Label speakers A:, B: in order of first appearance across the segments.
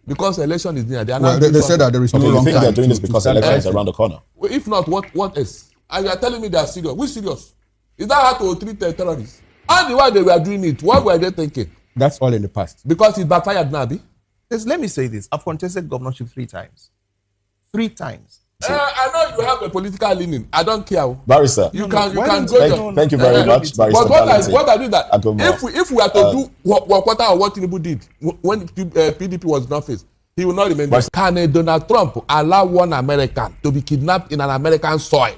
A: Because election is near.
B: They said that there is no wrong time.
C: You think they're doing this because election is around the corner?
A: Well, if not, what else? And you are telling me they are serious. Which serious? Is that how to treat terrorists? And the way they were doing it, what were they thinking?
B: That's all in the past.
A: Because it backfired now, Abi.
D: Let me say this. I've contested governorship 3 times. 3 times.
A: I know you have a political leaning. I don't care.
C: Barrister.
A: You can go.
C: Thank you very much, Barrister.
A: But what I do that, if we are to do what Tinubu did when PDP was in office, he will not remember. Can Donald Trump allow one American to be kidnapped in an American soil?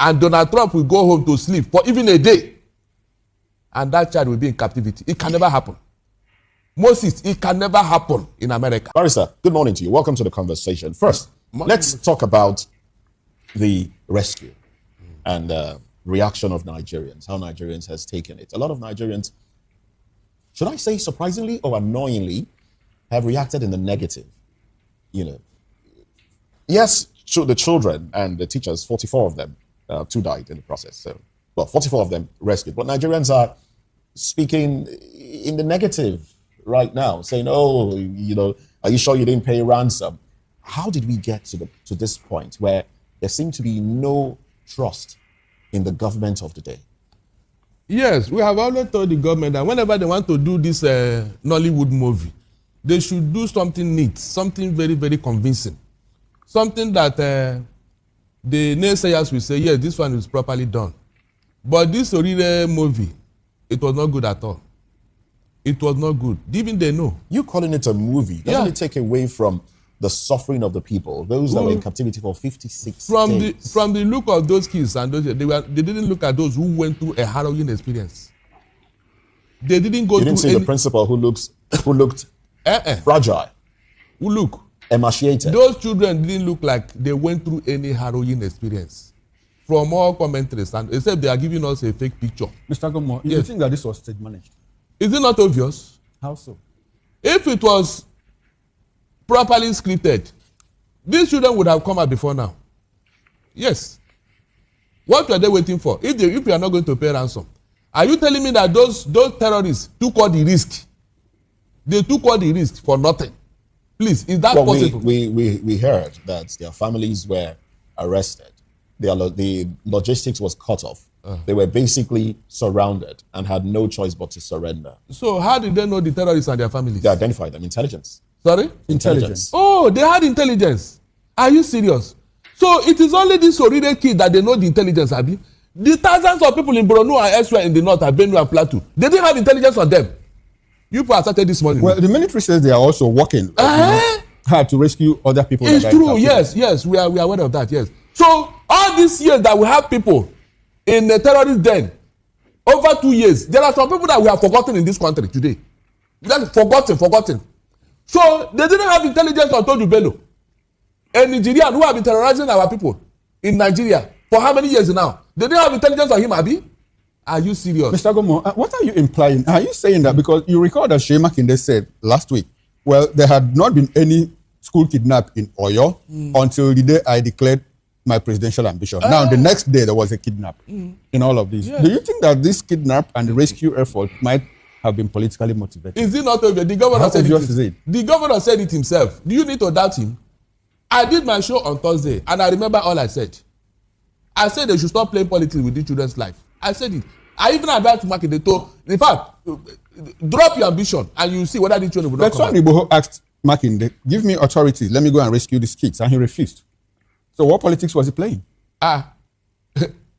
A: And Donald Trump will go home to sleep for even a day. And that child will be in captivity. It can never happen. Moses, it can never happen in America.
C: Barrister, good morning to you. Welcome to the conversation. First, let's talk about the rescue and reaction of Nigerians, how Nigerians has taken it. A lot of Nigerians, should I say surprisingly or annoyingly, have reacted in the negative. You know, yes, the children and the teachers, 44 of them, 2 died in the process. So, well, 44 of them rescued. But Nigerians are speaking in the negative right now, saying, oh, you know, are you sure you didn't pay ransom? How did we get to this point where there seemed to be no trust in the government of the day?
A: Yes, we have always told the government that whenever they want to do this Nollywood movie, they should do something neat, something very, very convincing. Something that the naysayers will say, yes, this one is properly done. But this Orire movie, it was not good at all. It was not good. Even they know.
C: You calling it a movie, doesn't it take away from the suffering of the people, those that were in captivity for 56 days?
A: From the look of those kids, and those, they didn't look at those who went through a harrowing experience. They didn't go. You
C: didn't see the principal who looked fragile.
A: Who look
C: emaciated.
A: Those children didn't look like they went through any harrowing experience. From all commentaries, and except they are giving us a fake picture.
B: Mr. Gomo, you think that this was stage managed?
A: Is it not obvious?
B: How so?
A: If it was properly scripted, these children would have come out before now. Yes. What were they waiting for? If you are not going to pay ransom, are you telling me that those terrorists took all the risk? They took all the risk for nothing. Please, is that possible?
C: We heard that their families were arrested. The logistics was cut off. They were basically surrounded and had no choice but to surrender.
A: So how did they know the terrorists and their families?
C: They identified them. Intelligence.
A: Sorry?
C: Intelligence.
A: Oh, they had intelligence. Are you serious? So it is only this Orire kid that they know the intelligence, Abi? The thousands of people in Borno and elsewhere in the north, Benue and Plateau, they didn't have intelligence on them. You people started this morning.
B: Well, the military says they are also working hard to rescue other people.
A: It's true, yes. We are aware of that, yes. So all these years that we have people in the terrorist den, over 2 years, there are some people that we have forgotten in this country today. That's forgotten. So they didn't have intelligence on Toju Bello, a Nigerian who have been terrorizing our people in Nigeria for how many years now? They didn't have intelligence on him, Abi? Are you serious?
B: Mr. Gomo, what are you implying? Are you saying that because you recall that Shey Makinde said last week, well, there had not been any school kidnap in OYO until the day I declared my presidential ambition. Now, the next day, there was a kidnap in all of this. Yeah. Do you think that this kidnap and the rescue effort might have been politically motivated?
A: Is it not obvious? The governor said it. The governor said it himself. Do you need to doubt him? I did my show on Thursday, and I remember all I said. I said they should stop playing politics with these children's life. I said it. I even advised Makinde to, in fact, drop your ambition, and you see whether these children will not come back.
B: But Sonny asked Makinde, give me authority, let me go and rescue these kids, and he refused. So what politics was he playing?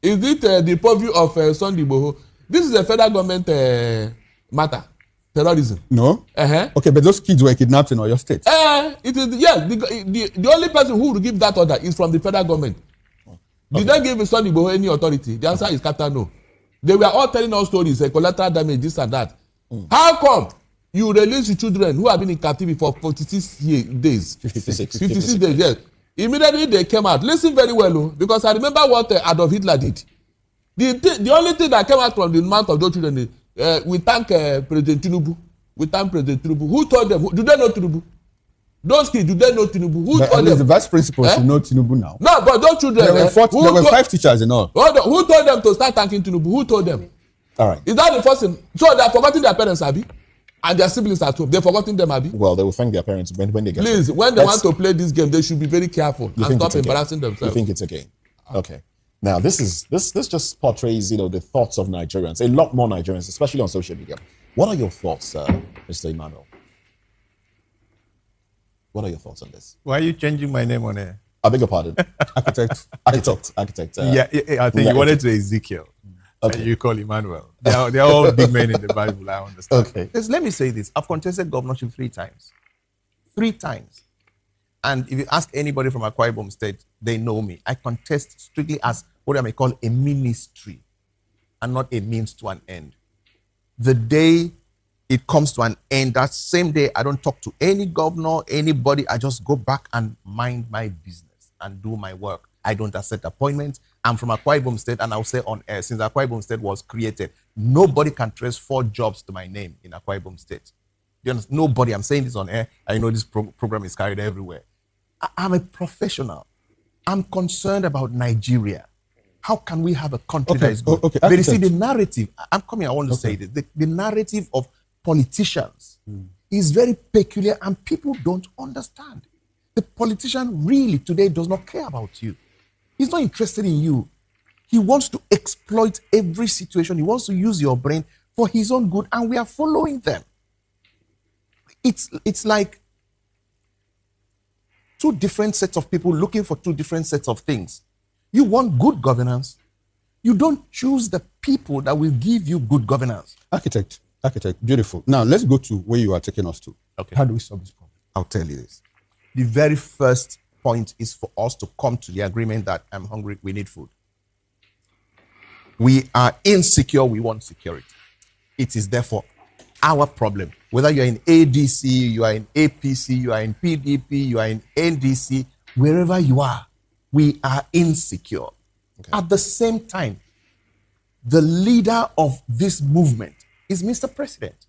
A: Is it the purview of Sunday Igboho? This is a federal government matter, terrorism.
B: No. Okay, but those kids were kidnapped in Oyo State.
A: It is the only person who will give that order is from the federal government. Did they give Sunday Igboho any authority? The answer is capital no. They were all telling us stories, collateral damage, this and that. How come you release the children who have been in captivity for 46 days?
C: 56
A: days, yes. Immediately they came out. Listen very well, because I remember what Adolf Hitler did. The only thing that came out from the mouth of those children is, we thank President Tinubu. Who told them? Do they know Tinubu? Those kids, do they know Tinubu? Who told them?
B: The vice principal should know Tinubu now.
A: No, but those children.
B: There were 5 teachers in all.
A: Who told them to start thanking Tinubu? Who told them?
C: All right.
A: Is that the first thing? So they are forgetting their parents, Abi? And their siblings at home. They've forgotten them, Abi.
C: Well, they will thank their parents when they get
A: Please,
C: home.
A: when they want to play this game, they should be very careful and
C: think
A: stop
C: it's a game?
A: embarrassing themselves.
C: You think it's a game? Okay. Now, this just portrays, the thoughts of Nigerians, a lot more Nigerians, especially on social media. What are your thoughts, Mr. Emmanuel? What are your thoughts on this?
D: Why are you changing my name on air?
C: I beg your pardon. Architect.
D: I think you wanted to Ezekiel.
C: Okay.
D: You call Emmanuel. They are all big men in the Bible, I understand.
C: Okay.
D: Yes, let me say this. I've contested governorship 3 times. 3 times. And if you ask anybody from Akwa Ibom State, they know me. I contest strictly as what I may call a ministry and not a means to an end. The day it comes to an end, that same day, I don't talk to any governor, anybody. I just go back and mind my business and do my work. I don't accept appointments. I'm from Akwa Ibom State, and I'll say on air, since Akwa Ibom State was created, nobody can trace 4 jobs to my name in Akwa Ibom State. You understand? Nobody. I'm saying this on air. I know this program is carried everywhere. I'm a professional. I'm concerned about Nigeria. How can we have a country that is good?
B: Okay.
D: But you see, the narrative, I want to say this, the narrative of politicians is very peculiar and people don't understand. The politician really today does not care about you. He's not interested in you. He wants to exploit every situation. He wants to use your brain for his own good, and we are following them. It's like 2 different sets of people looking for 2 different sets of things. You want good governance. You don't choose the people that will give you good governance.
B: Architect, beautiful. Now, let's go to where you are taking us to.
D: Okay.
B: How do we solve this problem?
D: I'll tell you this. The very first point is for us to come to the agreement that I'm hungry, we need food. We are insecure, we want security. It is therefore our problem. Whether you're in ADC, you are in APC, you are in PDP, you are in NDC, wherever you are, we are insecure. Okay. At the same time, the leader of this movement is Mr. President,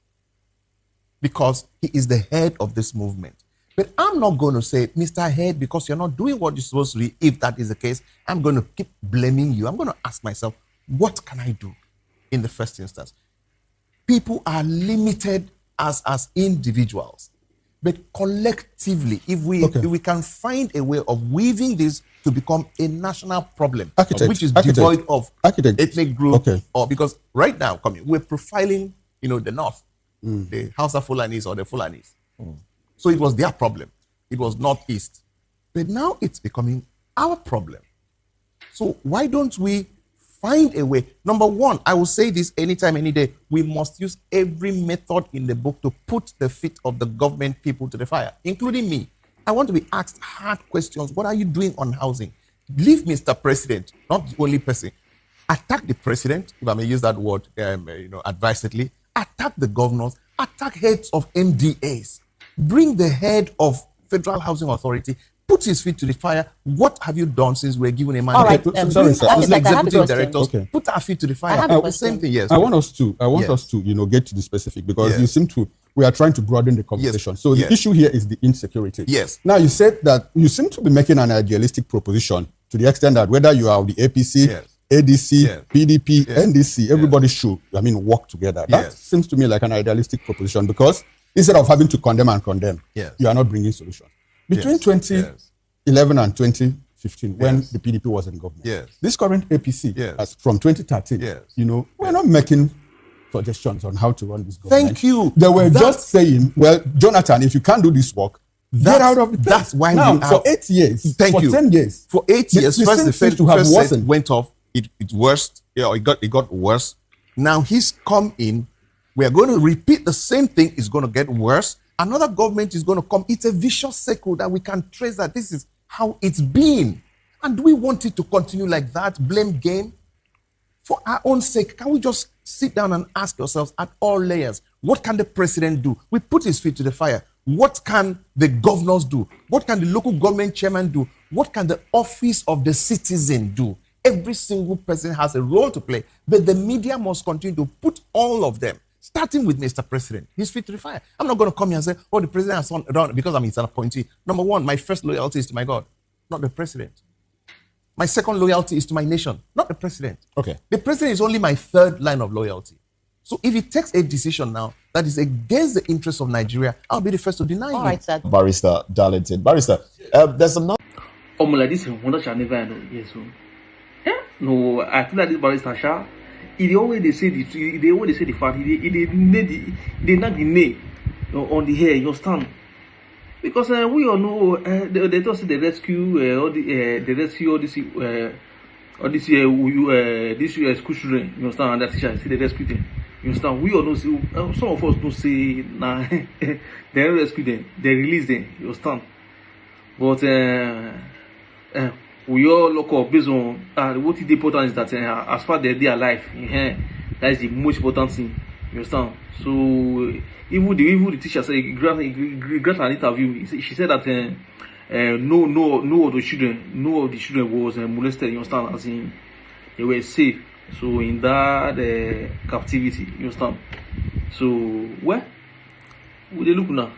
D: because he is the head of this movement. But I'm not going to say, Mr. Head, because you're not doing what you're supposed to do. If that is the case, I'm going to keep blaming you. I'm going to ask myself, what can I do in the first instance? People are limited as individuals, but collectively, if we can find a way of weaving this to become a national problem, which is devoid of ethnic group, or because right now, we're profiling, the North, the Hausa Fulanis or the Fulanis. So it was their problem. It was Northeast. But now it's becoming our problem. So why don't we find a way? Number one, I will say this anytime, any day, we must use every method in the book to put the feet of the government people to the fire, including me. I want to be asked hard questions. What are you doing on housing? Leave Mr. President, not the only person. Attack the president, if I may use that word advisedly. Attack the governors. Attack heads of MDAs. Bring the head of Federal Housing Authority, put his feet to the fire. What have you done since we're given a mandate?
B: All right, sorry, sir.
D: As executive directors, put our feet to the fire. The same thing, yes.
B: I want us to, get to the specific, because we are trying to broaden the conversation. So the issue here is the insecurity.
D: Yes.
B: Now, you said that you seem to be making an idealistic proposition to the extent that whether you are the APC, ADC, PDP, NDC, everybody should, work together. That seems to me like an idealistic proposition, because instead of having to condemn and condemn, you are not bringing solutions. Between 2011 and 2015, when the PDP was in government, this current APC, as from 2013, we're not making suggestions on how to run this government.
D: Thank you.
B: They were just saying, well, Jonathan, if you can't do this work, get out of the place.
D: That's why
B: now, for 8 years, for 10 years.
D: For 8 years, first the first
B: worsened.
D: went off, it worst, it got worse. Now he's come in. We are going to repeat the same thing. It's going to get worse. Another government is going to come. It's a vicious cycle that we can trace that this is how it's been. And do we want it to continue like that? Blame game? For our own sake, can we just sit down and ask ourselves at all layers, what can the president do? We put his feet to the fire. What can the governors do? What can the local government chairman do? What can the office of the citizen do? Every single person has a role to play, but the media must continue to put all of them, starting with Mr. President, his feet to the fire. I'm not going to come here and say, the president has done because I'm his appointee. Number one, my first loyalty is to my God, not the president. My second loyalty is to my nation, not the president.
C: Okay.
D: The president is only my third line of loyalty. So if he takes a decision now that is against the interests of Nigeria, I'll be the first to deny
E: All
D: him.
E: right, sir.
C: Barrister Darlington. Barrister, there's another
F: Like this, wonder shall never know. Yes, so. Yeah? No, I feel like this barrister Sha. They always they say the fact. They not the name on the hair. You understand? Because we all know they just say the rescue all this school children. You understand? And that teacher say the rescue them. You understand? We all know. Some of us don't say nah. They rescue them. They release them. You understand? But we all look up based on what is important is that as far as they are alive, that is the most important thing. You understand? So even the teacher said grant an interview. She said that no of the children was molested. You understand? As in they were safe. So in that captivity, you understand? So where would they look now?